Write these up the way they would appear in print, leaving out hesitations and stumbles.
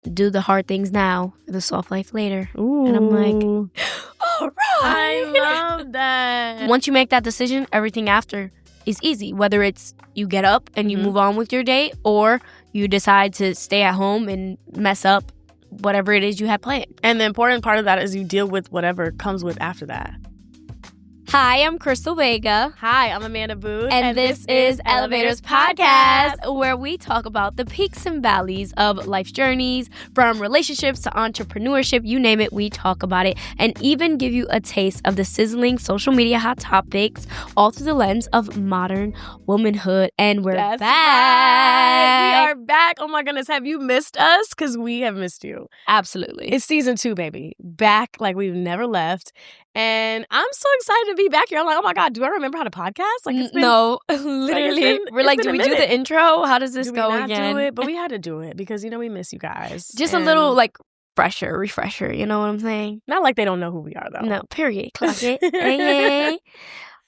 do the hard things now for the soft life later. Ooh. And I'm like, all right. I love that. Once you make that decision, everything after is easy. Whether it's you get up and you move on with your day, or you decide to stay at home and mess up whatever it is you had planned. And the important part of that is you deal with whatever comes with after that. Hi, I'm Krystal Vega. Hi, I'm Amanda Booth. And this is Elevators Podcast, where we talk about the peaks and valleys of life's journeys, from relationships to entrepreneurship, you name it, we talk about it, and even give you a taste of the sizzling social media hot topics, all through the lens of modern womanhood. And we're back. Right. We are back. Oh my goodness, have you missed us? Because we have missed you. Absolutely. It's season 2, baby. Back like we've never left. And I'm so excited to be back here. I'm like, oh my God, do I remember how to podcast? Like, it's been, no, literally. We're like, do we do the intro? How does this go again? Do it? But we had to do it because, we miss you guys. Just a little, refresher. You know what I'm saying? Not like they don't know who we are, though. No, period. Clock it. Hey.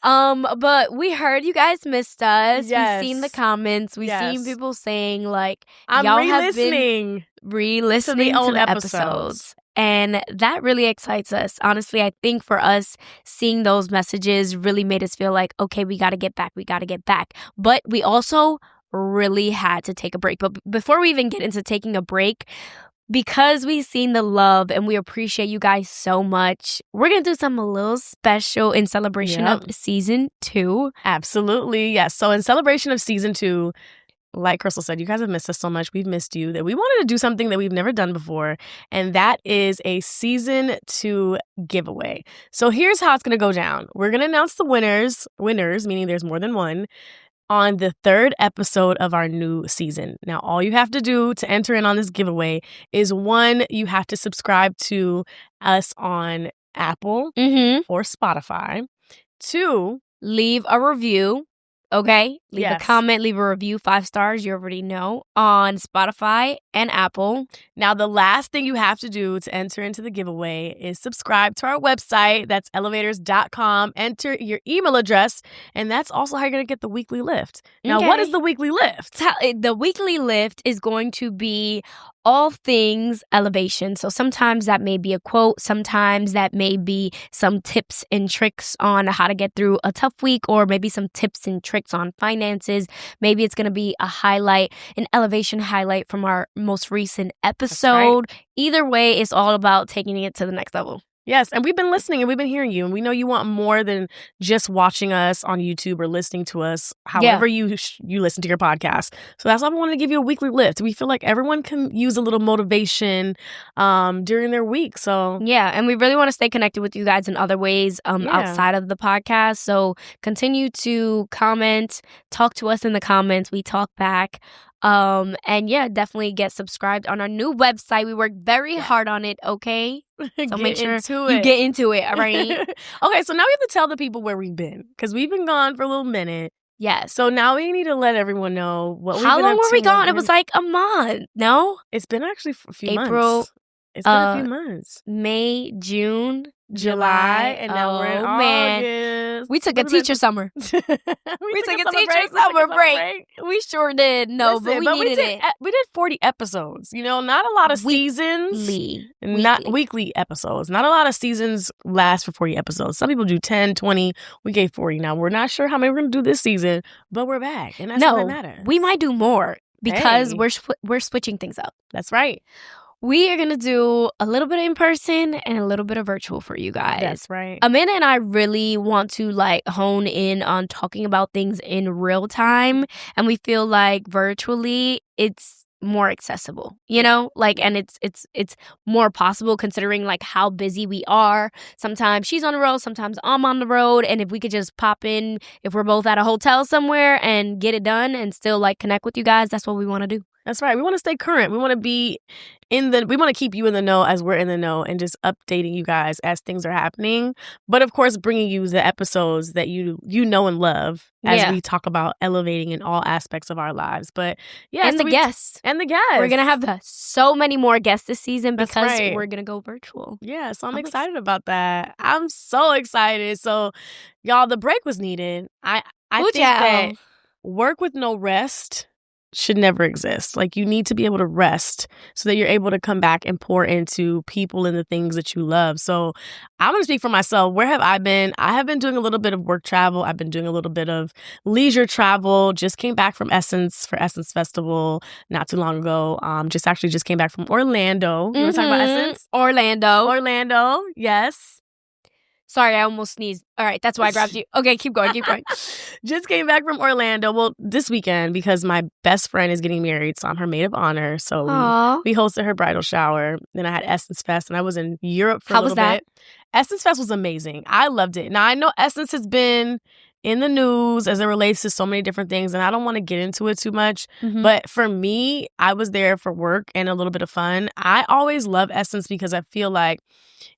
But we heard you guys missed us. Yes. We've seen the comments. We've seen people saying, I'm y'all re-listening. have been re-listening to the episodes. And that really excites us. Honestly, I think for us, seeing those messages really made us feel like, okay, we got to get back. But we also really had to take a break. But before we even get into taking a break, because we've seen the love and we appreciate you guys so much, we're going to do something a little special in celebration of season 2. Absolutely. Yes. So in celebration of season 2, like Krystal said, you guys have missed us so much. We've missed you. That we wanted to do something that we've never done before. And that is a season 2 giveaway. So here's how it's going to go down. We're going to announce the winners, meaning there's more than one, on the 3rd episode of our new season. Now, all you have to do to enter in on this giveaway is, 1, you have to subscribe to us on Apple or Spotify. 2, leave a review. Okay? Leave a comment, leave a review, 5 stars, you already know, on Spotify and Apple. Now, the last thing you have to do to enter into the giveaway is subscribe to our website. That's elevators.com. Enter your email address, and that's also how you're going to get the weekly lift. Now, what is the weekly lift? The weekly lift is going to be all things elevation. So sometimes that may be a quote. Sometimes that may be some tips and tricks on how to get through a tough week, or maybe some tips and tricks on finances. Maybe it's going to be a highlight, an elevation highlight from our most recent episode. Right. Either way, it's all about taking it to the next level. Yes, and we've been listening and we've been hearing you, and we know you want more than just watching us on YouTube or listening to us however you listen to your podcast. So that's why we wanted to give you a weekly lift. We feel like everyone can use a little motivation during their week. So and we really want to stay connected with you guys in other ways outside of the podcast. So continue to comment, talk to us in the comments. We talk back. And definitely get subscribed on our new website. We worked very hard on it, okay? So make sure you get into it, all right? Okay, so now we have to tell the people where we've been, because we've been gone for a little minute. Yes. So now we need to let everyone know what we've been up to. How long were we gone? It was like a month, no? It's been actually a few April, months. It's been a few months. May, June, July, and now we're in August. We took a teacher summer. we took a teacher summer break. We sure did. No, but we needed it. We did 40 episodes. Not a lot of seasons. Not weekly episodes. Not a lot of seasons last for 40 episodes. Some people do 10, 20. We gave 40. Now, we're not sure how many we're going to do this season, but we're back. And that's what matters. We might do more because we're switching things up. That's right. We are going to do a little bit in person and a little bit of virtual for you guys. That's right. Amanda and I really want to hone in on talking about things in real time. And we feel like virtually it's more accessible, and it's more possible considering how busy we are. Sometimes she's on the road, sometimes I'm on the road. And if we could just pop in, if we're both at a hotel somewhere, and get it done and still connect with you guys, that's what we want to do. That's right. We want to stay current. We want to be we want to keep you in the know as we're in the know, and just updating you guys as things are happening. But of course, bringing you the episodes that you know and love as we talk about elevating in all aspects of our lives. But and the guests. And the guests. We're going to have so many more guests this season because we're going to go virtual. Yeah, so I'm excited about that. I'm so excited. So, y'all, the break was needed. I think that work with no rest should never exist. Like, you need to be able to rest so that you're able to come back and pour into people and the things that you love. So I'm going to speak for myself. Where have I been? I have been doing a little bit of work travel. I've been doing a little bit of leisure travel. Just came back from Essence for Essence Festival not too long ago. Just came back from Orlando. You want to talk about Essence? Orlando, yes. Sorry, I almost sneezed. All right, that's why I grabbed you. Okay, keep going. Just came back from Orlando. Well, this weekend because my best friend is getting married, so I'm her maid of honor. So we hosted her bridal shower. Then I had Essence Fest, and I was in Europe for a little bit. How was that? Essence Fest was amazing. I loved it. Now, I know Essence has been in the news as it relates to so many different things, and I don't want to get into it too much. Mm-hmm. But for me, I was there for work and a little bit of fun. I always love Essence because I feel like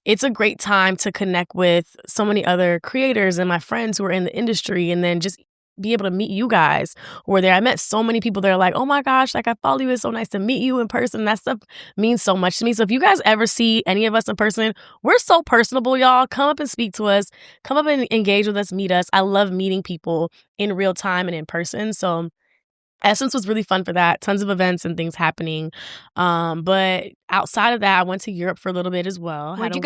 it's a great time to connect with so many other creators and my friends who are in the industry, and then just be able to meet you guys who are there. I met so many people that are like, oh my gosh, like I follow you. It's so nice to meet you in person. That stuff means so much to me. So if you guys ever see any of us in person, we're so personable, y'all. Come up and speak to us. Come up and engage with us, meet us. I love meeting people in real time and in person. So Essence was really fun for that. Tons of events and things happening. But outside of that, I went to Europe for a little bit as well. Where'd you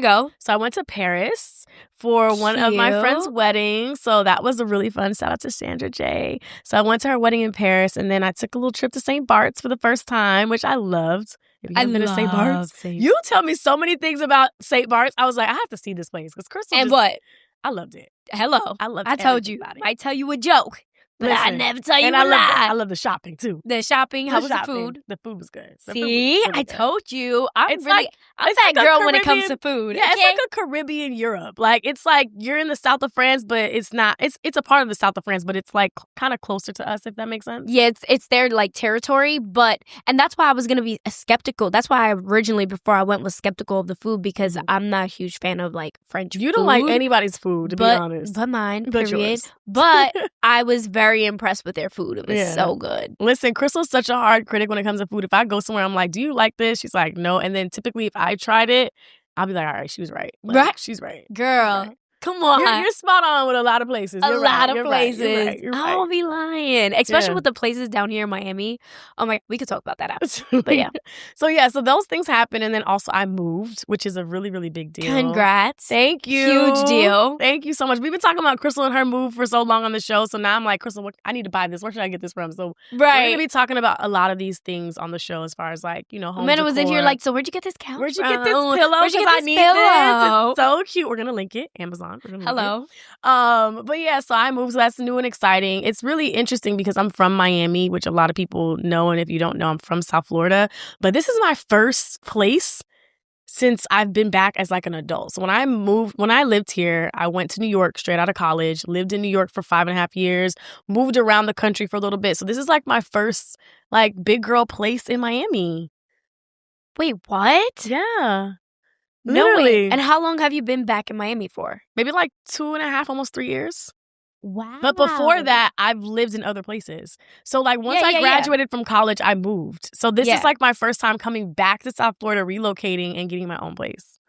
go? So I went to Paris for one of my friend's weddings. So that was a really fun. Shout out to Sandra J. So I went to her wedding in Paris, and then I took a little trip to St. Bart's for the first time, which I loved. Have you ever been to St. Bart's? You tell me so many things about St. Bart's. I was like, I have to see this place because Krystal. What? I loved it. Hello. I told you. I tell you a joke. But I never tell you a lie. I love the shopping, too. The shopping? How was the food? The food was good. See? I told you. I'm that girl when it comes to food. Yeah, it's like a Caribbean Europe. Like, it's like you're in the south of France, but it's not. It's a part of the south of France, but it's like kind of closer to us, if that makes sense. Yeah, it's their like territory, and that's why I was going to be skeptical. That's why I originally, before I went, was skeptical of the food because I'm not a huge fan of like French food. You don't like anybody's food, to be honest. But mine, period. But I was very impressed with their food. It was so good. Listen, Krystal's such a hard critic when it comes to food. If I go somewhere, I'm like, do you like this? She's like, no. And then typically if I tried it, I'll be like, all right, she was right. Like, right? She's right. Girl. Right. Come on. You're spot on with a lot of places. You're right. I don't be lying. Especially with the places down here in Miami. Oh my, we could talk about that after. But yeah. So those things happen. And then also I moved, which is a really, really big deal. Congrats. Thank you. Huge deal. Thank you so much. We've been talking about Krystal and her move for so long on the show. So now I'm like, Krystal, I need to buy this. Where should I get this from? So we're going to be talking about a lot of these things on the show as far as like, home decor. Was in here like, so where'd you get this couch Where'd you get this pillow? Where'd you get this pillow? It's so cute. We're going to link it. Amazon. Hello. But yeah, so I moved. So that's new and exciting. It's really interesting because I'm from Miami, which a lot of people know. And if you don't know, I'm from South Florida. But this is my first place since I've been back as like an adult. So when I lived here, I went to New York straight out of college, lived in New York for 5.5 years, moved around the country for a little bit. So this is like my first like big girl place in Miami. Wait, what? Yeah. No way. And how long have you been back in Miami for? Maybe like 2.5, almost 3 years. Wow. But before that, I've lived in other places. So like once I graduated from college, I moved. So this is like my first time coming back to South Florida, relocating and getting my own place.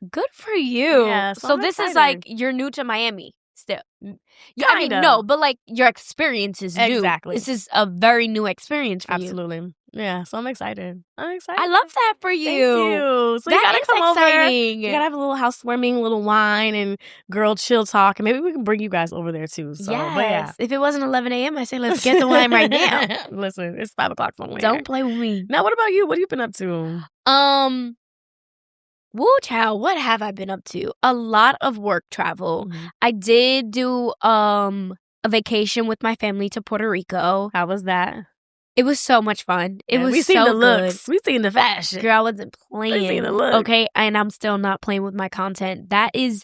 Good for you. Yeah, so this is like, you're new to Miami still. Yeah, I mean, no, but like your experience is new. Exactly. This is a very new experience for you. Absolutely. Yeah, so I'm excited. I love that for you. Thank you. So you gotta come exciting. over. You gotta have a little housewarming, a little wine, and girl chill talk, and maybe we can bring you guys over there too. So, yes. But yeah. If it wasn't 11 a.m., I say let's get the wine right now. Listen, it's 5 o'clock somewhere. Don't play with me. Now, what about you? What have you been up to? Woo, child, what have I been up to? A lot of work travel. Mm-hmm. I did do a vacation with my family to Puerto Rico. How was that? It was so much fun. It was we seen so the looks. good. We seen the fashion. Girl, I wasn't playing. We seen the look. Okay, and I'm still not playing with my content. That is,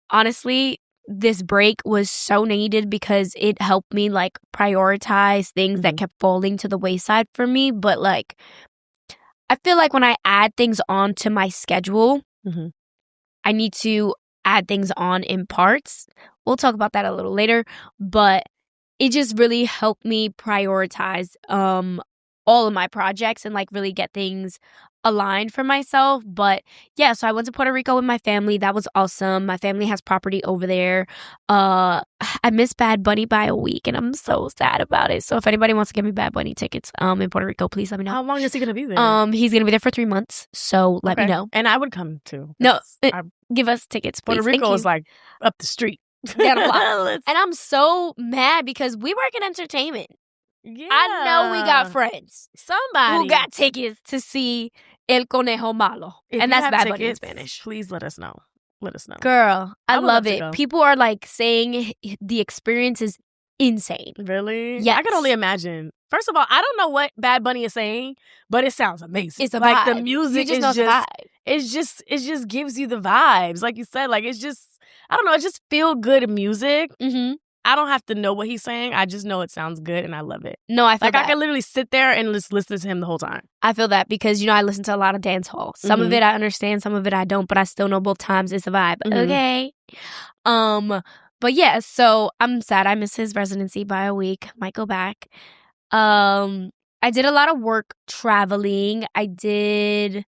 honestly, this break was so needed because it helped me like prioritize things that kept falling to the wayside for me. But like, I feel like when I add things on to my schedule, I need to add things on in parts. We'll talk about that a little later, but it just really helped me prioritize all of my projects and like really get things aligned for myself. But yeah, so I went to Puerto Rico with my family. That was awesome. My family has property over there. I missed Bad Bunny by a week and I'm so sad about it. So if anybody wants to give me Bad Bunny tickets in Puerto Rico, please let me know. How long is he gonna be there? He's gonna be there for 3 months. So let me know. And I would come too. No, give us tickets, please. Puerto Rico is like up the street. And I'm so mad because we work in entertainment. Yeah. I know we got friends. Somebody who got tickets to see El Conejo Malo. And that's Bad Bunny in tickets, Spanish. Please let us know. Let us know. Girl, I love it. Go. People are like saying the experience is insane. Really? Yes. I can only imagine. First of all, I don't know what Bad Bunny is saying, but it sounds amazing. It's a like vibe. The music is just vibe. It just gives you the vibes. Like you said, like it's just, I don't know, it's just feel good music. Mm-hmm. I don't have to know what he's saying. I just know it sounds good and I love it. No, I feel like that. I can literally sit there and just listen to him the whole time. I feel that because, I listen to a lot of dance hall. Some of it I understand, some of it I don't, but I still know both times it's a vibe. Okay. But yeah, so I'm sad. I missed his residency by a week. Might go back. I did a lot of work traveling. I did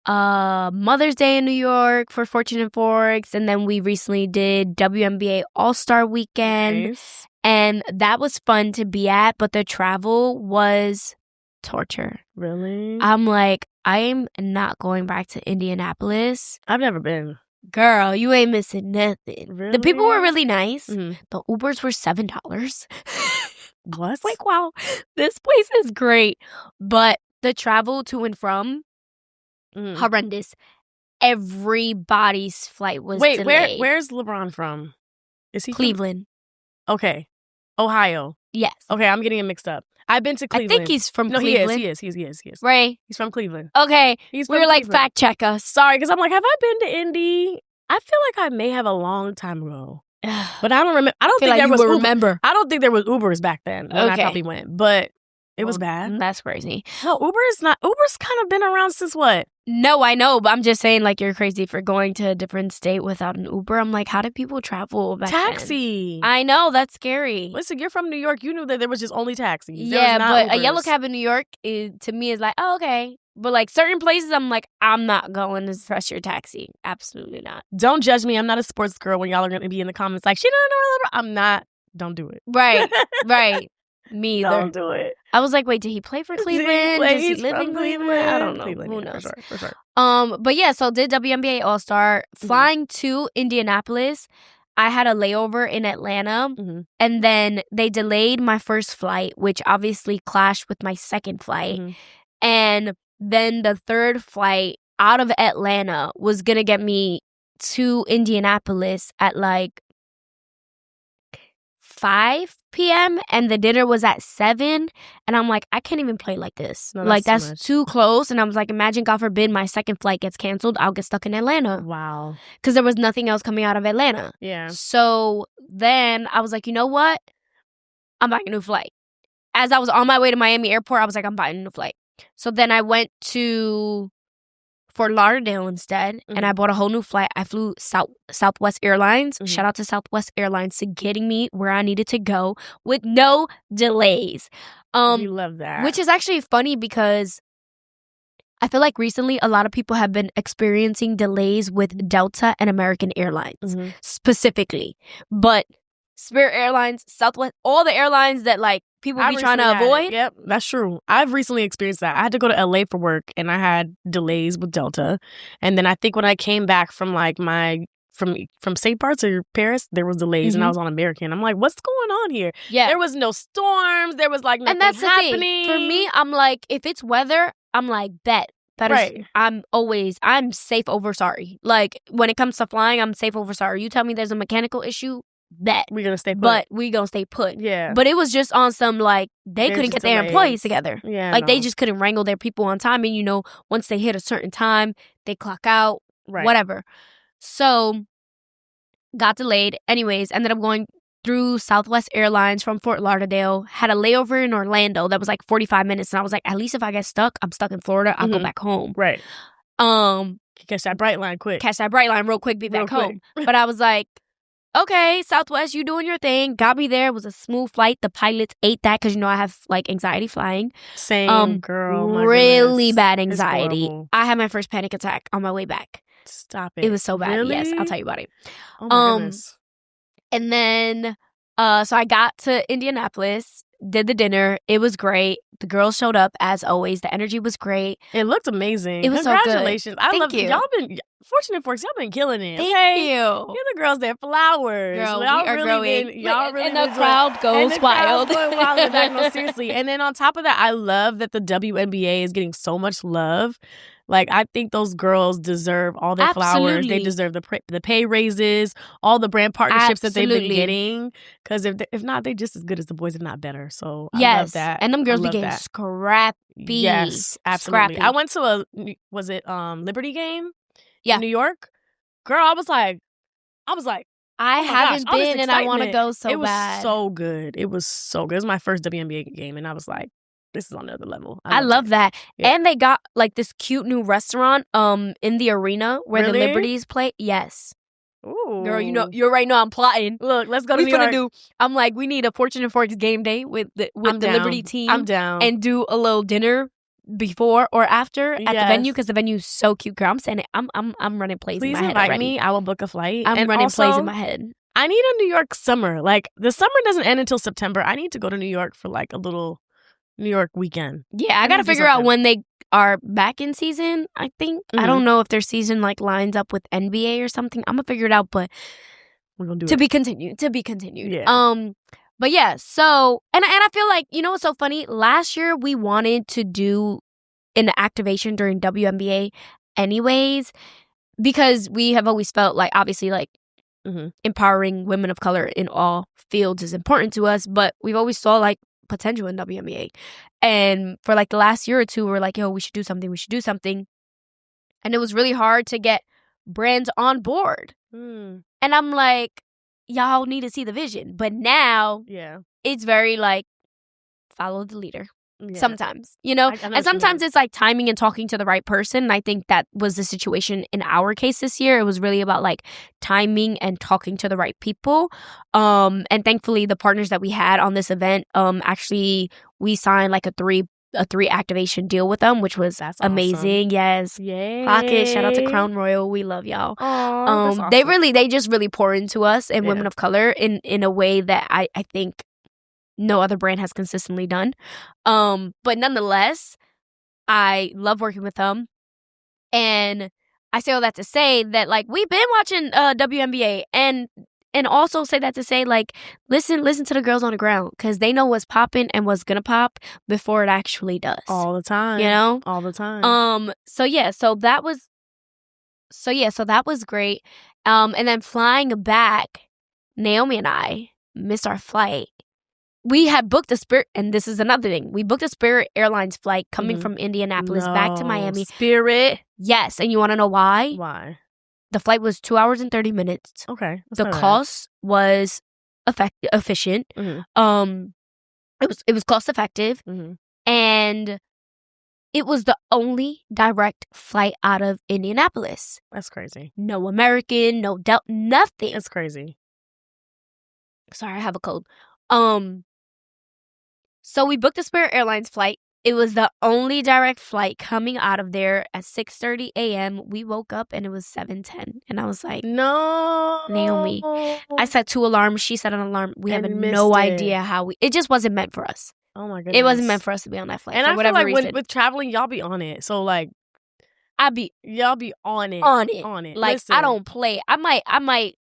Mother's Day in New York for Fortune and Forks, and then we recently did WNBA All-Star Weekend. Nice. And that was fun to be at, but the travel was torture. Really? I'm like, I'm not going back to Indianapolis. I've never been. Girl, you ain't missing nothing. Really? The people were really nice. Mm-hmm. The Ubers were $7. What? I was like, wow, this place is great. But the travel to and from, horrendous. Everybody's flight was delayed. Where's LeBron from? Is he Cleveland? Okay. Ohio. Yes. Okay, I'm getting it mixed up. I've been to Cleveland. I think he's from Cleveland. He is. Ray? He's from Cleveland. Okay. He's we from were like, Cleveland. fact check us. Sorry, because I'm like, have I been to Indy? I feel like I may have a long time ago. But I don't remember. I don't think there was remember. I don't think there was Ubers back then when I probably went. But it was bad. That's crazy. No, Uber's kind of been around since what? No, I know, but I'm just saying, like, you're crazy for going to a different state without an Uber. I'm like, how did people travel back Taxi. then? I know, that's scary. Listen, you're from New York. You knew that there was just only taxis. Yeah, but Ubers. a yellow cab in New York, to me, is like, oh, okay. But, like, certain places, I'm like, I'm not going to trust your taxi. Absolutely not. Don't judge me. I'm not a sports girl when y'all are going to be in the comments like, she don't know. I'm not. Don't do it. Right, right. Me either. Don't do it. I was like, wait, did he play for Cleveland? Does he live in Cleveland? I don't know. Cleveland, Who knows? For sure. But yeah, so did WNBA All-Star. Flying to Indianapolis, I had a layover in Atlanta, and then they delayed my first flight, which obviously clashed with my second flight. And then the third flight out of Atlanta was going to get me to Indianapolis at like 5 p.m. and the dinner was at 7. And I'm like, I can't even play like this. No, like, that's too close. And I was like, imagine, God forbid, my second flight gets canceled. I'll get stuck in Atlanta. Wow. Because there was nothing else coming out of Atlanta. Yeah. So then I was like, you know what? I'm buying a new flight. As I was on my way to Miami airport, I was like, I'm buying a new flight. So then I went to Fort Lauderdale instead, and I bought a whole new flight. I flew Southwest Airlines. Shout out to Southwest Airlines to getting me where I needed to go with no delays. We love that. Which is actually funny because I feel like recently a lot of people have been experiencing delays with Delta and American Airlines specifically. But Spirit Airlines, Southwest, all the airlines that like people be trying to avoid. Yep, that's true. I've recently experienced that. I had to go to LA for work and I had delays with Delta. And then I think when I came back from like from St. Barts or Paris, there was delays and I was on American. I'm like, what's going on here? Yeah. There was no storms. There was like nothing and that's happening. The thing. For me, I'm like, if it's weather, I'm like, bet. Right. I'm safe over sorry. Like, when it comes to flying, I'm safe over sorry. You tell me there's a mechanical issue, bet. We're going to stay put. But we going to stay put. Yeah. But it was just on some, like, they couldn't get their employees together. Yeah. Like, they just couldn't wrangle their people on time. And, you know, once they hit a certain time, they clock out, whatever. So, got delayed. Anyways, ended up going through Southwest Airlines from Fort Lauderdale. Had a layover in Orlando that was like 45 minutes. And I was like, at least if I get stuck, I'm stuck in Florida. I'll go back home. Right. Catch that bright line quick. Catch that bright line real quick, be back home. But I was like, okay, Southwest, you doing your thing. Got me there. It was a smooth flight. The pilots ate that because, I have, anxiety flying. Same, girl. My really goodness. bad It's anxiety. horrible. I had my first panic attack on my way back. Stop it. It was so bad. Really? Yes, I'll tell you about it. Oh, my goodness. And then, so I got to Indianapolis, did the dinner. It was great. The girls showed up as always. The energy was great. It looked amazing. It was so good. Congratulations. I Thank love you. Y'all been Fortunate Forks. Y'all been killing it. Thank okay? you. You're the girls that flowers. Girl, y'all we are really growing. Y'all really and the been crowd goes wild. Going wild in the back. No, seriously. And then on top of that, I love that the WNBA is getting so much love. I think those girls deserve all their flowers. They deserve the pay raises, all the brand partnerships that they've been getting. Because if not, they just as good as the boys, if not better. So I love that. And them girls be getting scrappy. Yes, absolutely. Scrappy. I went to Liberty game in New York? Girl, I was like, I haven't been and I want to go so bad. It was so good. It was so good. It was my first WNBA game and I was like, this is on another level. I love that. Yeah. And they got this cute new restaurant in the arena where the Liberties play. Yes. Ooh. Girl, you already know I'm plotting. Look, let's go to New York. I'm like, we need a Fortunate Forks game day with the Liberty team. I'm down. And do a little dinner before or after at the venue because the venue's so cute, girl. I'm saying it. I'm running plays in my head. Please invite me. I will book a flight. I'm running plays in my head. I need a New York summer. The summer doesn't end until September. I need to go to New York for a little New York weekend. Yeah, I got to figure out when they are back in season, I think. I don't know if their season lines up with NBA or something. I'm going to figure it out, but we're going to do it. To be continued. Yeah. But yeah, so, and I feel like, what's so funny? Last year, we wanted to do an activation during WNBA anyways, because we have always felt obviously, empowering women of color in all fields is important to us, but we've always saw, potential in WNBA. And for, the last year or two, we're like, yo, we should do something. And it was really hard to get brands on board. And I'm like, y'all need to see the vision. But now, it's very follow the leader. Yeah. Sometimes, and sometimes it's timing and talking to the right person. And I think that was the situation in our case this year. It was really about timing and talking to the right people. And thankfully, the partners that we had on this event, actually, we signed a three activation deal with them, which was amazing. Awesome. Yes. Yay. Pocket. Shout out to Crown Royal. We love y'all. Awesome. They just really pour into us and women of color in a way that I think no other brand has consistently done. But nonetheless, I love working with them. And I say all that to say that we've been watching WNBA and also say that to say listen to the girls on the ground, because they know what's popping and what's gonna pop before it actually does. All the time. All the time. So that was great. And then flying back, Naomi and I missed our flight. We had booked a Spirit, and this is another thing. We booked a Spirit Airlines flight coming from Indianapolis back to Miami. Spirit? Yes, and you want to know why? Why? The flight was 2 hours and 30 minutes. Okay. The cost was efficient. Mm-hmm. It was cost effective, and it was the only direct flight out of Indianapolis. That's crazy. No American, no Delta, nothing. That's crazy. Sorry, I have a cold. So we booked a Spirit Airlines flight. It was the only direct flight coming out of there at 6:30 a.m. We woke up and it was 7:10. And I was like, no. Naomi. I set 2 alarms. She set an alarm. We have no idea how it just wasn't meant for us. Oh my goodness. It wasn't meant for us to be on that flight. And for I whatever feel reason. with traveling, y'all be on it. So y'all be on it. On it. Listen. I don't play. I might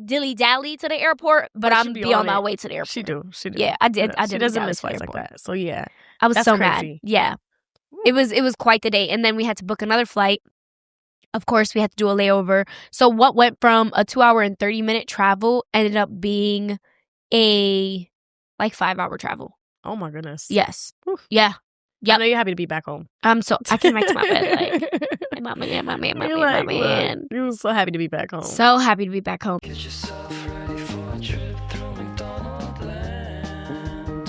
dilly-dally to the airport, but I'm be on my way to the airport. She do. Yeah, I did. She doesn't miss flights like that. So yeah, I was so mad. Yeah, it was quite the day, and then we had to book another flight. Of course, we had to do a layover. So what went from a 2 hour and 30-minute travel ended up being a 5-hour travel. Oh my goodness. Yes. Oof. Yeah. Yep. I know you're happy to be back home. I came back to my bed my man. You were so happy to be back home. So happy to be back home. Get yourself ready for a trip through McDonald land.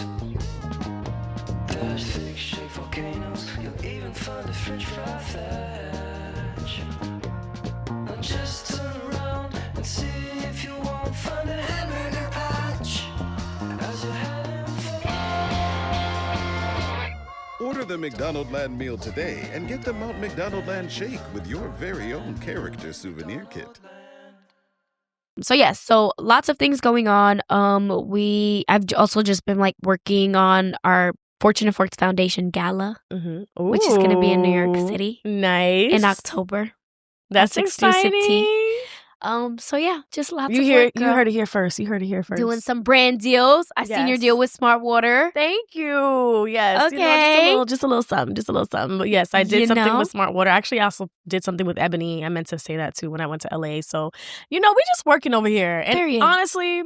There's fish-shaped volcanoes. You'll even find a French fry thatch. Now just turn around and see if you won't find it. the McDonaldland meal today and get the Mount McDonaldland shake with your very own character souvenir kit. So yes, so lots of things going on. I've also just been like working on our Fortune and Forks Foundation Gala, which is going to be in New York City. Nice. In October. That's exclusive exciting. tea. So yeah, just lots of work. You heard it here first. Doing some brand deals. I seen your deal with Smart Water. Thank you. Yes. Okay. Just a little something. But yes, I did something with Smart Water. Actually, I also did something with Ebony. I meant to say that too when I went to LA. So, we just working over here. And honestly,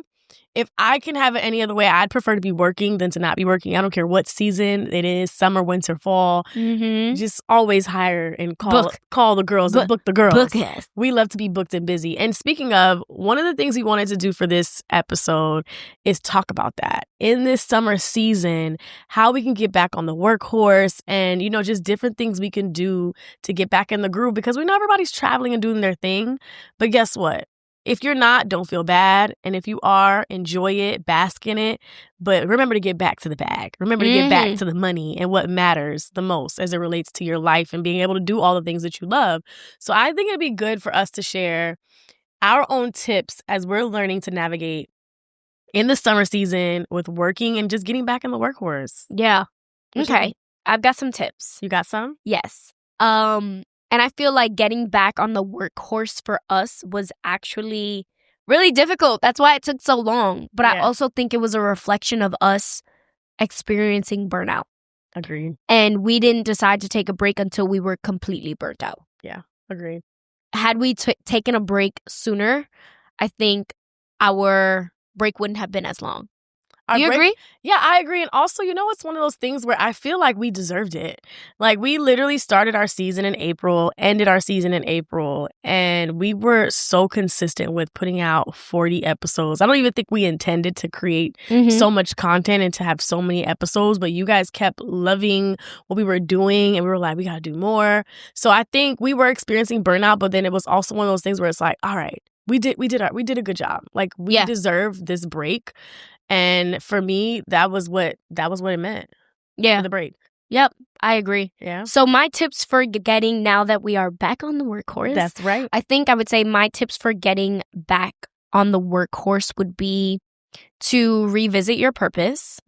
if I can have it any other way, I'd prefer to be working than to not be working. I don't care what season it is, summer, winter, fall. Just always hire and call the girls and book the girls. Book it. We love to be booked and busy. And speaking of, one of the things we wanted to do for this episode is talk about that. In this summer season, how we can get back on the workhorse and, just different things we can do to get back in the groove, because we know everybody's traveling and doing their thing. But guess what? If you're not, don't feel bad. And if you are, enjoy it, bask in it. But remember to get back to the bag. Remember to get back to the money and what matters the most as it relates to your life and being able to do all the things that you love. So I think it'd be good for us to share our own tips as we're learning to navigate in the summer season with working and just getting back in the workhorse. Yeah. Okay. I've got some tips. You got some? Yes. And I feel like getting back on the workhorse for us was actually really difficult. That's why it took so long. But I also think it was a reflection of us experiencing burnout. Agreed. And we didn't decide to take a break until we were completely burnt out. Yeah, agreed. Had we taken a break sooner, I think our break wouldn't have been as long. Do you agree? Yeah, I agree. And also, it's one of those things where I feel like we deserved it. Like, we literally started our season in April, ended our season in April, and we were so consistent with putting out 40 episodes. I don't even think we intended to create so much content and to have so many episodes, but you guys kept loving what we were doing, and we were like, we got to do more. So I think we were experiencing burnout, but then it was also one of those things where it's like, all right, we did a good job. Like, we deserve this break. And for me, that was what it meant. Yeah. For the break. Yep. I agree. Yeah. So my tips for getting, now that we are back on the workhorse. That's right. I think I would say my tips for getting back on the workhorse would be to revisit your purpose,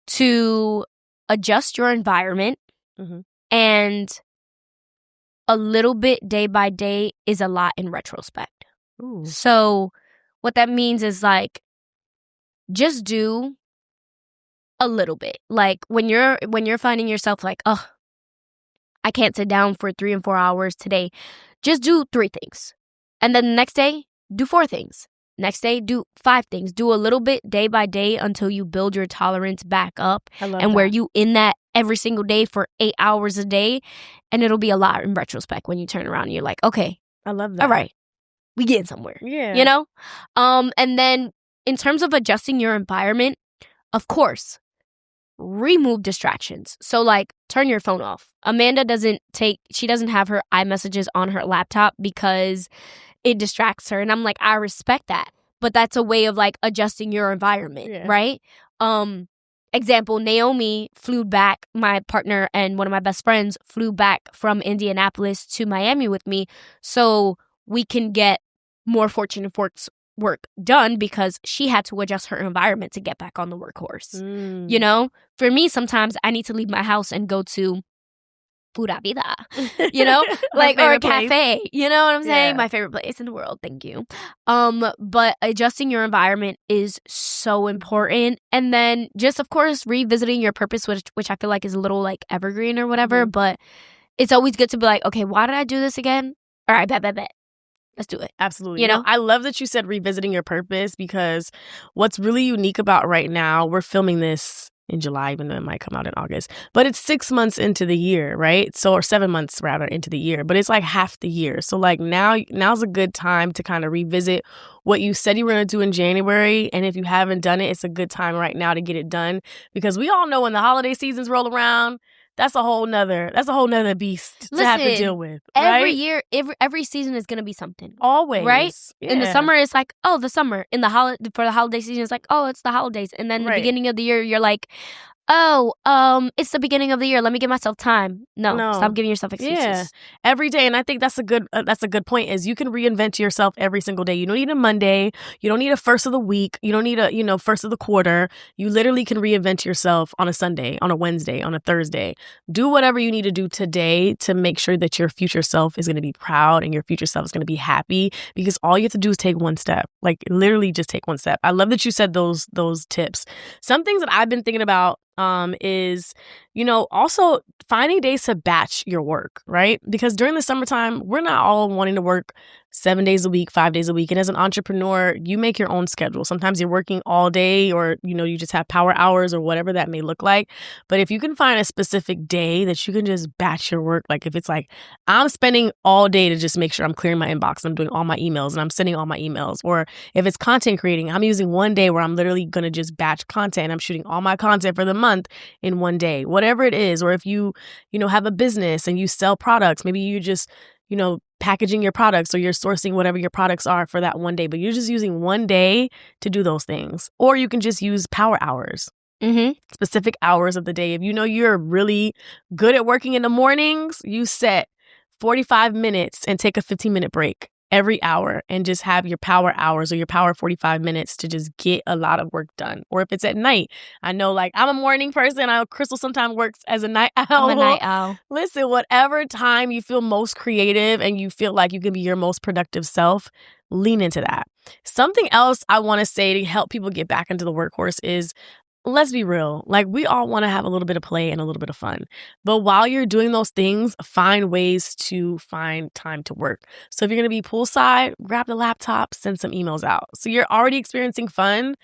to adjust your environment, and a little bit day by day is a lot in retrospect. Ooh. So what that means is like, just do a little bit. Like when you're finding yourself like, oh, I can't sit down for 3 and 4 hours today, just do 3 things. And then the next day, do 4 things. Next day, do 5 things. Do a little bit day by day until you build your tolerance back up. And where you in that every single day for 8 hours a day. And it'll be a lot in retrospect when you turn around and you're like, okay. I love that. All right. We getting somewhere. Yeah. And then in terms of adjusting your environment, of course, remove distractions. So like turn your phone off. Amanda doesn't have her iMessages on her laptop because it distracts her. And I'm like, I respect that. But that's a way of like adjusting your environment, right? Example, Naomi flew back, my partner and one of my best friends flew back from Indianapolis to Miami with me so we can get more Fortune and Forks work done because she had to adjust her environment to get back on the workhorse. For me, sometimes I need to leave my house and go to Pura Vida, like, or a cafe, you know what I'm saying? My favorite place in the world. Thank you. But adjusting your environment is so important. And then just, of course, revisiting your purpose, which I feel like is a little like evergreen or whatever, but it's always good to be like, okay, why did I do this again? All right, bet. Let's do it. Absolutely. I love that you said revisiting your purpose because what's really unique about right now, we're filming this in July, even though it might come out in August, but it's 6 months into the year, right? So, or 7 months rather into the year, but it's like half the year. So like now's a good time to kind of revisit what you said you were going to do in January. And if you haven't done it, it's a good time right now to get it done because we all know when the holiday seasons roll around, that's a whole nother beast to have to deal with. Right? Every year, every season is gonna be something. Always, right? Yeah. In the summer, it's like, oh, the summer. For the holiday season, it's like, oh, it's the holidays. And then the beginning of the year, you're like, it's the beginning of the year. Let me give myself time. No, stop giving yourself excuses. Yeah, every day. And I think that's a good point is you can reinvent yourself every single day. You don't need a Monday. You don't need a first of the week. You don't need a, first of the quarter. You literally can reinvent yourself on a Sunday, on a Wednesday, on a Thursday. Do whatever you need to do today to make sure that your future self is going to be proud and your future self is going to be happy, because all you have to do is take one step. Like literally just take one step. I love that you said those tips. Some things that I've been thinking about is, also finding days to batch your work, right? Because during the summertime, we're not all wanting to work 7 days a week, 5 days a week. And as an entrepreneur, you make your own schedule. Sometimes you're working all day or, you just have power hours or whatever that may look like. But if you can find a specific day that you can just batch your work, like if it's like, I'm spending all day to just make sure I'm clearing my inbox, I'm doing all my emails and I'm sending all my emails. Or if it's content creating, I'm using one day where I'm literally going to just batch content and I'm shooting all my content for the month in one day, whatever it is. Or if you have a business and you sell products, maybe you just, packaging your products or you're sourcing whatever your products are for that one day, but you're just using one day to do those things. Or you can just use power hours, specific hours of the day. If you're really good at working in the mornings, you set 45 minutes and take a 15-minute break every hour and just have your power hours or your power 45 minutes to just get a lot of work done. Or if it's at night, I know I'm a morning person. I know Krystal sometimes works as a night owl. I'm a night owl. Listen, whatever time you feel most creative and you feel like you can be your most productive self, lean into that. Something else I want to say to help people get back into the workhorse is, let's be real. We all want to have a little bit of play and a little bit of fun. But while you're doing those things, find ways to find time to work. So if you're going to be poolside, grab the laptop, send some emails out. So you're already experiencing fun.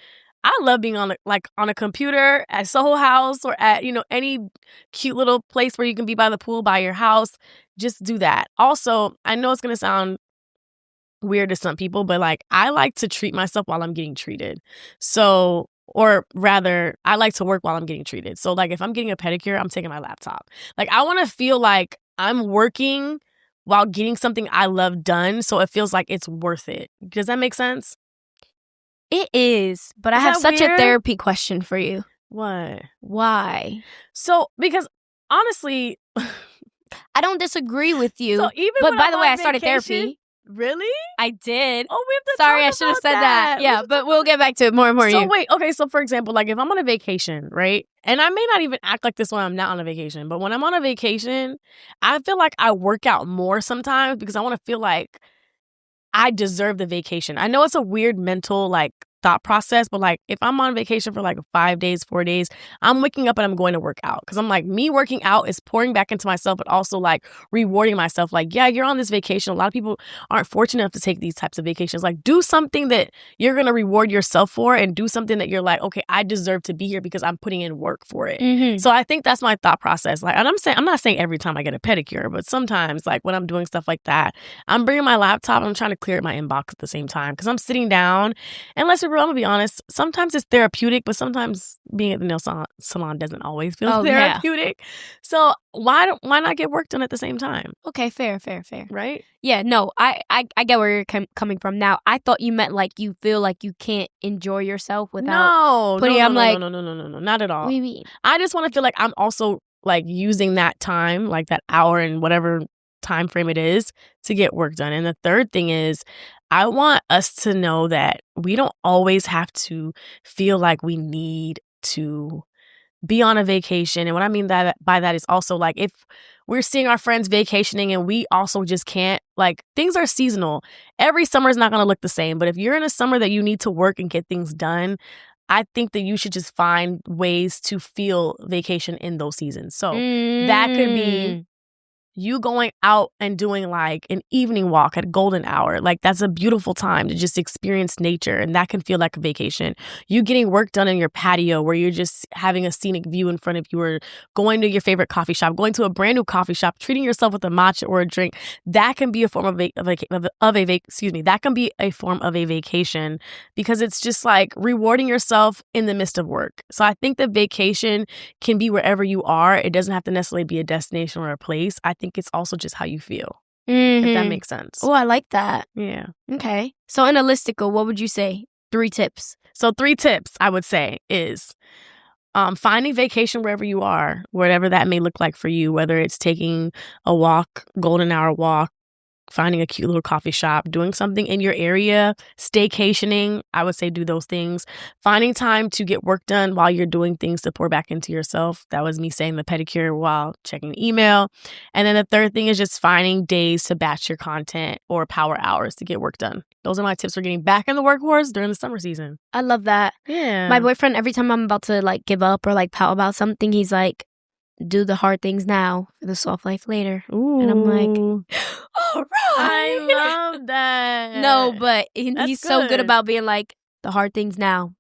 I love being on a computer at Soho House or at, any cute little place where you can be by the pool, by your house. Just do that. Also, I know it's going to sound weird to some people, but I like to treat myself while I'm getting treated. So, or rather, I like to work while I'm getting treated. So if I'm getting a pedicure, I'm taking my laptop. I want to feel like I'm working while getting something I love done. So it feels like it's worth it. Does that make sense? It is. But I have such a therapy question for you. What? Why? So, because honestly, I don't disagree with you. So even but when by the way, I vacation, started therapy. Really? I did. Oh, we have to Sorry, talk I should have about said that. Yeah, but we'll get back to it more and more. So wait, okay. So for example, if I'm on a vacation, right? And I may not even act like this when I'm not on a vacation, but when I'm on a vacation, I feel like I work out more sometimes because I want to feel like I deserve the vacation. I know it's a weird mental thought process, but if I'm on vacation for 5 days, 4 days, I'm waking up and I'm going to work out because I'm me working out is pouring back into myself, but also rewarding myself. Yeah, you're on this vacation. A lot of people aren't fortunate enough to take these types of vacations. Do something that you're going to reward yourself for and do something that you're okay, I deserve to be here because I'm putting in work for it. Mm-hmm. So I think that's my thought process. And I'm not saying every time I get a pedicure, but sometimes when I'm doing stuff like that, I'm bringing my laptop. I'm trying to clear my inbox at the same time because I'm sitting down. And I'm gonna be honest, sometimes it's therapeutic, but sometimes being at the nail salon doesn't always feel therapeutic. Yeah. So why not get work done at the same time? Okay, fair. Right? Yeah, no, I get where you're coming from now. I thought you meant you feel like you can't enjoy yourself without putting. No, not at all. What do you mean? I just want to feel like I'm also using that time, that hour and whatever time frame it is to get work done. And the third thing is, I want us to know that we don't always have to feel like we need to be on a vacation. And what I mean by that is also if we're seeing our friends vacationing and we also just can't, things are seasonal. Every summer is not going to look the same. But if you're in a summer that you need to work and get things done, I think that you should just find ways to feel vacation in those seasons. So that could be you going out and doing an evening walk at golden hour. That's a beautiful time to just experience nature, and that can feel like a vacation. You getting work done in your patio where you're just having a scenic view in front of you, or going to your favorite coffee shop, going to a brand new coffee shop, treating yourself with a matcha or a drink. That can be a form that can be a form of a vacation because it's just rewarding yourself in the midst of work. So I think that vacation can be wherever you are. It doesn't have to necessarily be a destination or a place. I think it's also just how you feel, if that makes sense. Oh, I like that. Yeah. Okay. So in a listicle, what would you say? 3 tips. So 3 tips I would say is finding vacation wherever you are, whatever that may look like for you, whether it's taking a walk, golden hour walk, finding a cute little coffee shop, doing something in your area, staycationing, I would say do those things. Finding time to get work done while you're doing things to pour back into yourself. That was me saying the pedicure while checking email. And then the third thing is just finding days to batch your content or power hours to get work done. Those are my tips for getting back in the workforce during the summer season. I love that. Yeah. My boyfriend, every time I'm about to like give up or like pout about something, he's like, do the hard things now for the soft life later. Ooh. And I'm like, all right. I love that. No, but he's so good about being like, the hard things now.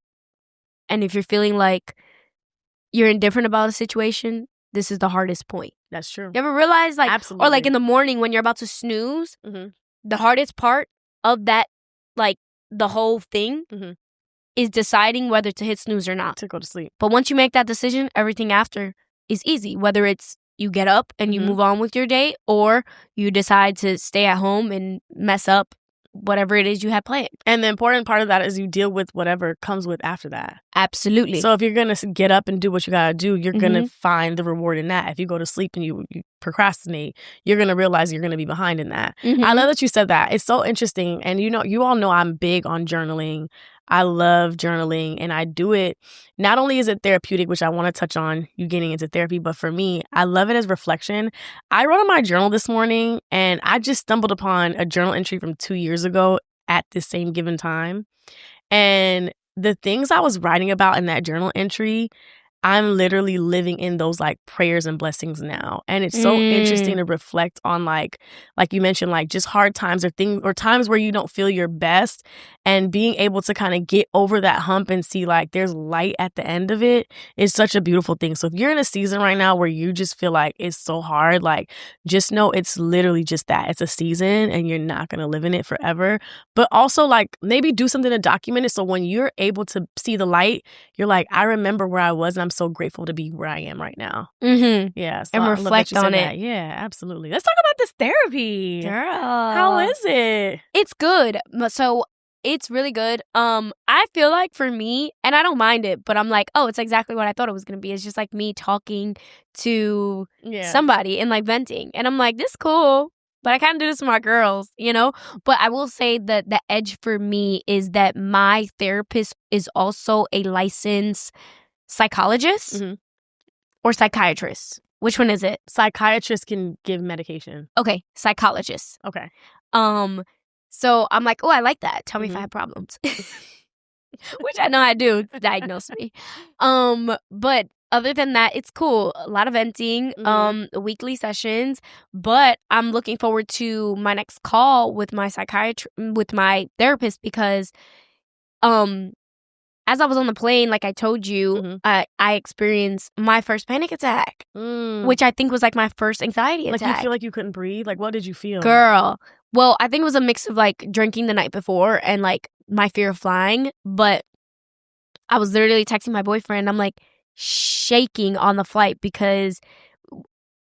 And if you're feeling like you're indifferent about a situation, this is the hardest point. That's true. You ever realize, like, Absolutely. or like in the morning when you're about to snooze, the hardest part of that, like, the whole thing is deciding whether to hit snooze or not. To go to sleep. But once you make that decision, everything after is easy. Whether it's you get up and you move on with your day, or you decide to stay at home and mess up whatever it is you have planned. And the important part of that is you deal with whatever comes with after that. Absolutely. So if you're going to get up and do what you got to do, you're going to find the reward in that. If you go to sleep and you procrastinate, you're going to realize you're going to be behind in that. I love that you said that. It's so interesting. And you all know I'm big on journaling. I love journaling, and I do it. Not only is it therapeutic, which I want to touch on you getting into therapy, but for me, I love it as reflection. I wrote in my journal this morning, and I just stumbled upon a journal entry from 2 years ago at the same given time. And the things I was writing about in that journal entry, I'm literally living in those like prayers and blessings now. And it's so interesting to reflect on like you mentioned, like just hard times or things or times where you don't feel your best, and being able to kind of get over that hump and see like there's light at the end of it is such a beautiful thing. So if you're in a season right now where you just feel like it's so hard, like just know it's literally just that. It's a season and you're not going to live in it forever. But also like maybe do something to document it. So when you're able to see the light, you're like, I remember where I was and I'm so grateful to be where I am right now. Yeah. So and reflect on it. Yeah, absolutely. Let's talk about this therapy. Girl. How is it? It's good. So it's really good. I feel like for me, and I don't mind it, but I'm like, oh, it's exactly what I thought it was going to be. It's just like me talking to somebody and like venting. And I'm like, this is cool, but I kind of do this with my girls, you know? But I will say that the edge for me is that my therapist is also a licensed psychologist or psychiatrist. Which one is it? Psychiatrists can give medication. Okay, psychologist. Okay. So I'm like, oh, I like that. Tell me if I have problems. Which I know I do. Diagnose me. But other than that, it's cool. A lot of venting, weekly sessions. But I'm looking forward to my next call with my with my therapist, because as I was on the plane, like I told you, I experienced my first panic attack, which I think was like my first anxiety attack. Like you feel like you couldn't breathe? Like what did you feel? Girl. Well, I think it was a mix of like drinking the night before and like my fear of flying. But I was literally texting my boyfriend. I'm like shaking on the flight because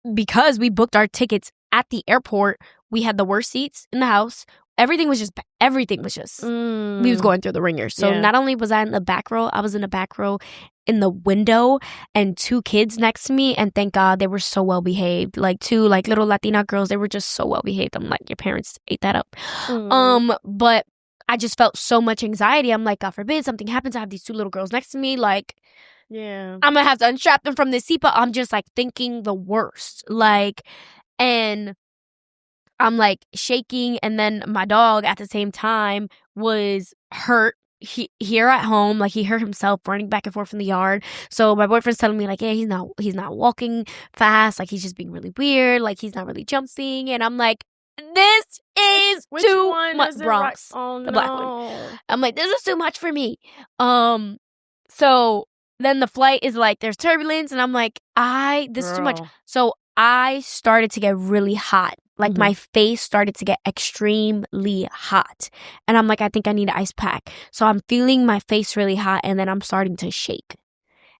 we booked our tickets at the airport. We had the worst seats in the house. Everything was just we was going through the ringer. So not only was I in the back row, I was in the back row in the window, and 2 kids next to me, and thank God they were so well behaved. Like 2 like little Latina girls, they were just so well behaved. I'm like, your parents ate that up. But I just felt so much anxiety. I'm like, God forbid something happens. I have these 2 little girls next to me. Like, I'm gonna have to unstrap them from this seat. But I'm just like thinking the worst. Like, and I'm like shaking, and then my dog at the same time was hurt here at home. Like he hurt himself running back and forth in the yard. So my boyfriend's telling me like, yeah, he's not walking fast. Like he's just being really weird. Like he's not really jumping. And I'm like, this is too much. Bronx, the black one. I'm like, this is too much for me. So then the flight is like, there's turbulence, and I'm like, this is too much. So I started to get really hot. Like my face started to get extremely hot. And I'm like, I think I need an ice pack. So I'm feeling my face really hot, and then I'm starting to shake.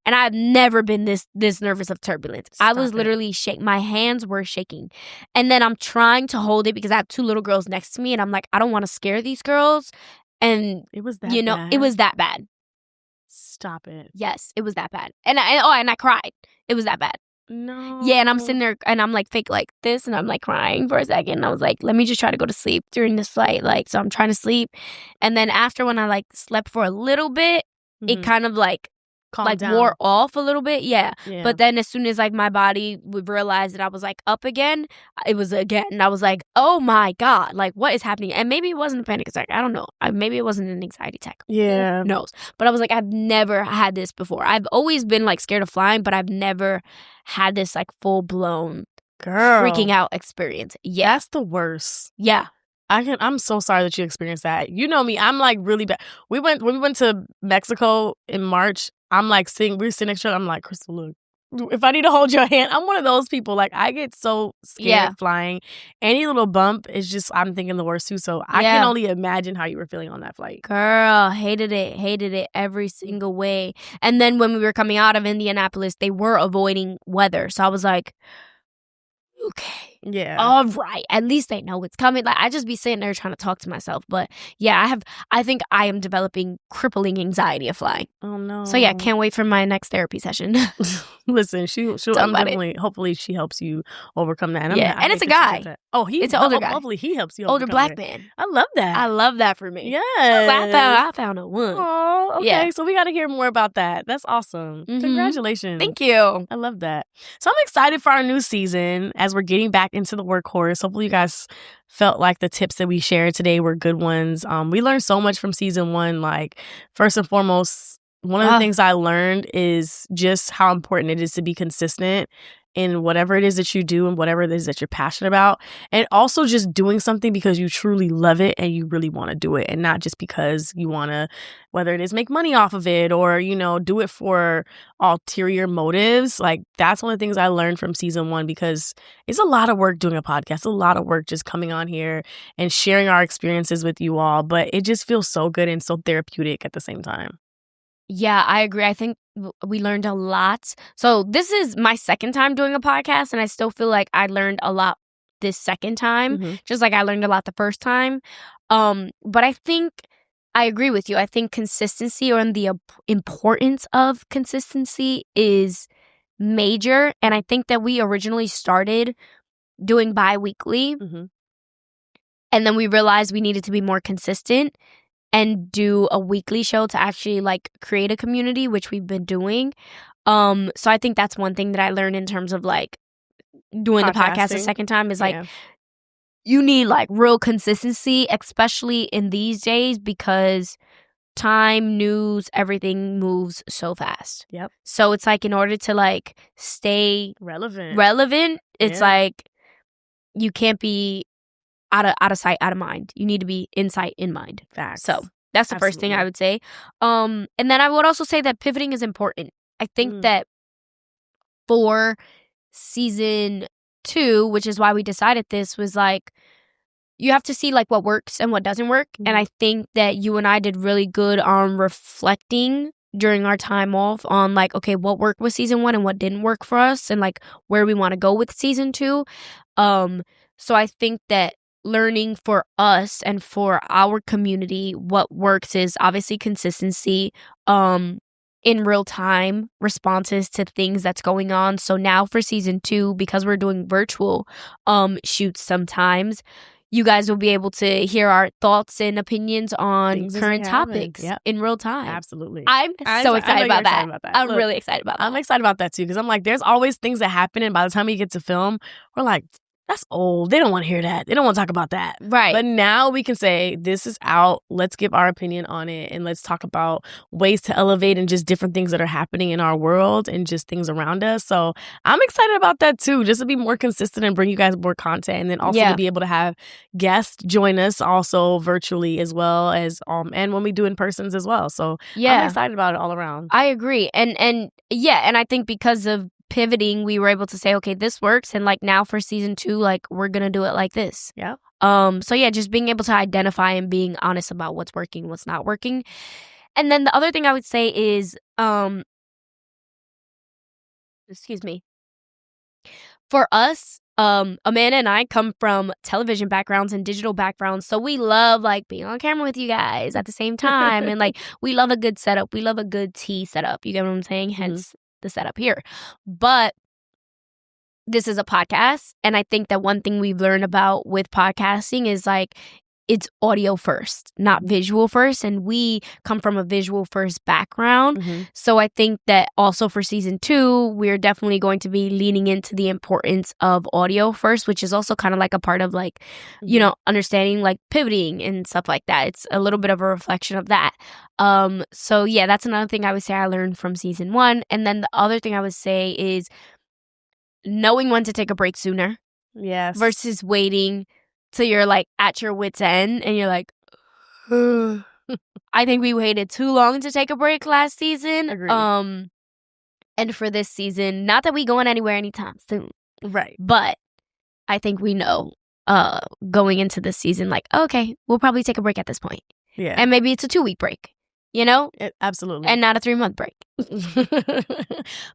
And I've never been this nervous of turbulence. I was literally shaking. My hands were shaking. And then I'm trying to hold it because I have 2 little girls next to me, and I'm like, I don't want to scare these girls. And it was that bad. It was that bad. Stop it. Yes, it was that bad. And I cried. It was that bad. No. Yeah, and I'm sitting there and I'm like fake like this and I'm like crying for a second. And I was like, let me just try to go to sleep during this flight. Like, so I'm trying to sleep. And then after when I like slept for a little bit, it kind of like Calmed down. wore off a little bit. Yeah. Yeah. But then as soon as like my body would realize that I was like up again, it was again. And I was like, oh my God, like what is happening? And maybe it wasn't a panic attack. I don't know. Maybe it wasn't an anxiety attack. Yeah. Who knows? But I was like, I've never had this before. I've always been like scared of flying, but I've never had this like full blown freaking out experience. Yeah. That's the worst. Yeah. I'm so sorry that you experienced that. You know me, I'm like really bad. When we went to Mexico in March, I'm like we're sitting next to each other. I'm like, Krystal, look, if I need to hold your hand, I'm one of those people. Like I get so scared flying. Any little bump is just, I'm thinking the worst too. So I can only imagine how you were feeling on that flight. Girl, hated it every single way. And then when we were coming out of Indianapolis, they were avoiding weather. So I was like, okay. Yeah. All right. At least they know it's coming. Like I just be sitting there trying to talk to myself. But yeah, I think I am developing crippling anxiety of flying. Oh no. So yeah, can't wait for my next therapy session. Listen, she'll I'm definitely hopefully she helps you overcome that. And and it's a guy. Oh, it's an older guy. Hopefully he helps you older overcome black it. man. I love that. I love that for me. Yes. I found a one. Oh, okay. Yeah. So we got to hear more about that. That's awesome. Congratulations. Thank you. I love that. So I'm excited for our new season as we're getting back into the workhorse. Hopefully you guys felt like the tips that we shared today were good ones. We learned so much from season 1. Like first and foremost, one of the things I learned is just how important it is to be consistent in whatever it is that you do and whatever it is that you're passionate about. And also just doing something because you truly love it and you really want to do it, and not just because you want to, whether it is make money off of it or, you know, do it for ulterior motives. Like that's one of the things I learned from season 1, because it's a lot of work doing a podcast, a lot of work just coming on here and sharing our experiences with you all. But it just feels so good and so therapeutic at the same time. Yeah, I agree. I think we learned a lot. So this is my second time doing a podcast, and I still feel like I learned a lot this second time, just like I learned a lot the first time. But I think I agree with you. I think consistency, or the importance of consistency, is major. And I think that we originally started doing bi-weekly, and then we realized we needed to be more consistent and do a weekly show to actually like create a community, which we've been doing. So I think that's one thing that I learned in terms of like doing the podcast a second time is like you need like real consistency, especially in these days, because time, news, everything moves so fast. Yep. So it's like in order to like stay relevant, it's like you can't be out of sight, out of mind. You need to be in sight, in mind. Facts. So that's the first thing I would say. And then I would also say that pivoting is important. I think that for season 2, which is why we decided this, was like you have to see like what works and what doesn't work. And I think that you and I did really good on reflecting during our time off on like, okay, what worked with season 1 and what didn't work for us, and like where we want to go with season 2. So I think that learning for us and for our community, what works is obviously consistency, in real time responses to things that's going on. So now for season 2, because we're doing virtual shoots sometimes, you guys will be able to hear our thoughts and opinions on things current topics in real time. Absolutely. I'm so excited about that. I'm really excited about that. I'm excited about that too, because I'm like, there's always things that happen, and by the time we get to film, we're like, that's old. They don't want to hear that. They don't want to talk about that. Right. But now we can say, this is out. Let's give our opinion on it. And let's talk about ways to elevate and just different things that are happening in our world and just things around us. So I'm excited about that too, just to be more consistent and bring you guys more content. And then also to be able to have guests join us also virtually, as well as, and when we do in persons as well. So I'm excited about it all around. I agree. And I think because of pivoting, we were able to say, okay, this works, and like now for season 2, like we're gonna do it like this. So yeah, just being able to identify and being honest about what's working, what's not working. And then the other thing I would say is for us, Amanda and I come from television backgrounds and digital backgrounds, so we love like being on camera with you guys at the same time, and like we love a good setup. We love a good tea setup. You get what I'm saying? Hence the setup here. But this is a podcast, and I think that one thing we've learned about with podcasting is like it's audio first, not visual first. And we come from a visual first background. So I think that also for season 2, we're definitely going to be leaning into the importance of audio first, which is also kind of like a part of like, you know, understanding like pivoting and stuff like that. It's a little bit of a reflection of that. So yeah, that's another thing I would say I learned from season 1. And then the other thing I would say is knowing when to take a break sooner. Yes. Versus waiting till you're like at your wit's end and you're like, I think we waited too long to take a break last season. Agreed. And for this season, not that we going anywhere anytime soon. Right. But I think we know going into this season, like, okay, we'll probably take a break at this point. Yeah. And maybe it's a 2-week break, you know? Absolutely. And not a 3-month break.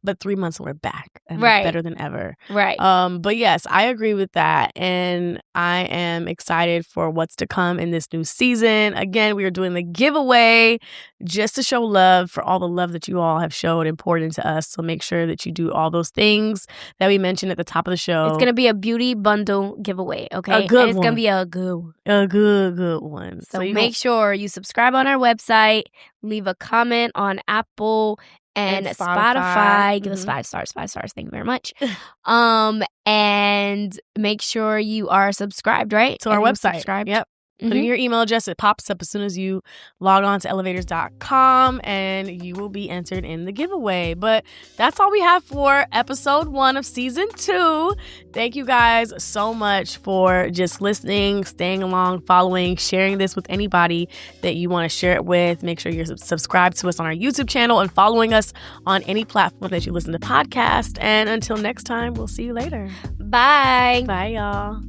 But 3 months we're back and Right. better than ever. Right. But yes, I agree with that. And I am excited for what's to come in this new season. Again, we are doing the giveaway just to show love for all the love that you all have showed and poured into us. So make sure that you do all those things that we mentioned at the top of the show. It's going to be a beauty bundle giveaway, okay? A good and it's going one. to be a good one. A good one. So make sure you subscribe on our website, leave a comment on Apple and Spotify. Give us 5 stars. 5 stars. Thank you very much. And make sure you are subscribed, right? to our website. Subscribed. Yep. Put in your email address. It pops up as soon as you log on to elevators.com and you will be entered in the giveaway. But that's all we have for episode 1 of season 2. Thank you guys so much for just listening, staying along, following, sharing this with anybody that you want to share it with. Make sure you're subscribed to us on our YouTube channel and following us on any platform that you listen to podcasts. And until next time, we'll see you later. Bye. Bye, y'all.